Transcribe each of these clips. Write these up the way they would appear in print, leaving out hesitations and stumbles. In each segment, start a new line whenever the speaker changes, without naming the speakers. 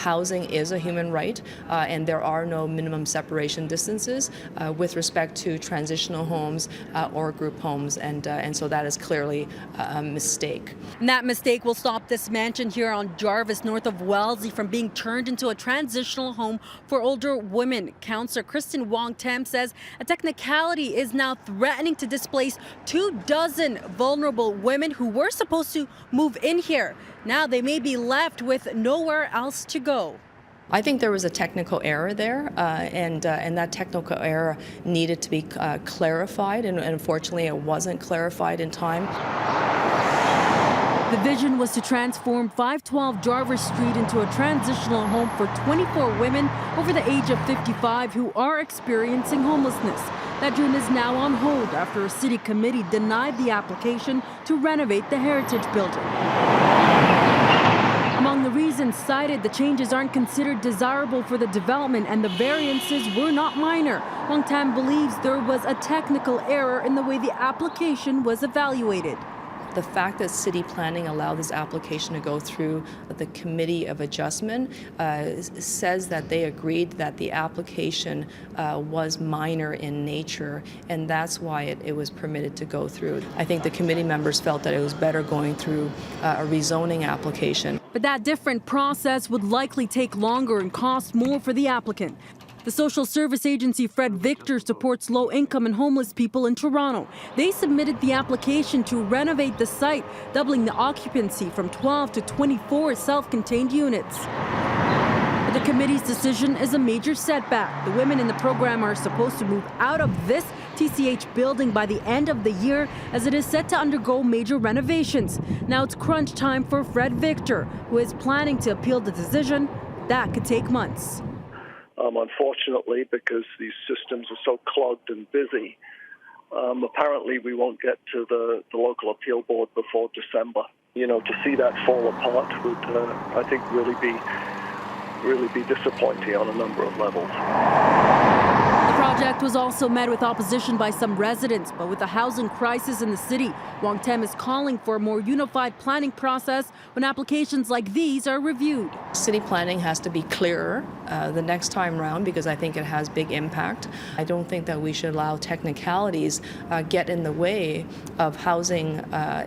housing is a human right, and there are no minimum separation distances with respect to transitional homes or group homes, and so that is clearly a mistake.
And that mistake will stop this mansion here on Jarvis, north of Wellesley, from being turned into a transitional home for older women. Councillor Kristen Wong-Tam says a technicality is now threatening to displace 24 vulnerable women who were supposed to move in here. Now they may be left with nowhere else to go.
I think there was a technical error there, and that technical error needed to be clarified, and unfortunately it wasn't clarified in time.
The vision was to transform 512 Jarvis Street into a transitional home for 24 women over the age of 55 who are experiencing homelessness. That dream is now on hold after a city committee denied the application to renovate the heritage building. Among the reasons cited, the changes aren't considered desirable for the development and the variances were not minor. Wong-Tam believes there was a technical error in the way the application was evaluated.
The fact that city planning allowed this application to go through the Committee of Adjustment says that they agreed that the application was minor in nature, and that's why it was permitted to go through. I think the committee members felt that it was better going through a rezoning application.
But that different process would likely take longer and cost more for the applicant. The social service agency Fred Victor supports low-income and homeless people in Toronto. They submitted the application to renovate the site, doubling the occupancy from 12 to 24 self-contained units. But the committee's decision is a major setback. The women in the program are supposed to move out of this TCH building by the end of the year, as it is set to undergo major renovations. Now it's crunch time for Fred Victor, who is planning to appeal the decision. That could take months.
Unfortunately, because these systems are so clogged and busy, apparently we won't get to the local appeal board before December. You know, to see that fall apart would, I think, really be disappointing on a number of levels.
The project was also met with opposition by some residents, but with the housing crisis in the city, Wong-Tam is calling for a more unified planning process when applications like these are reviewed.
City planning has to be clearer the next time round because I think it has big impact. I don't think that we should allow technicalities get in the way of housing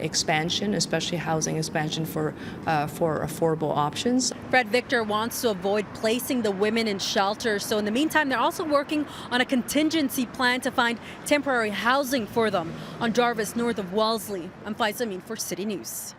expansion, especially housing expansion for affordable options.
Fred Victor wants to avoid placing the women in shelters, so in the meantime they're also working on a contingency plan to find temporary housing for them. On Jarvis, north of Wellesley, I'm Faiza Amin for City News.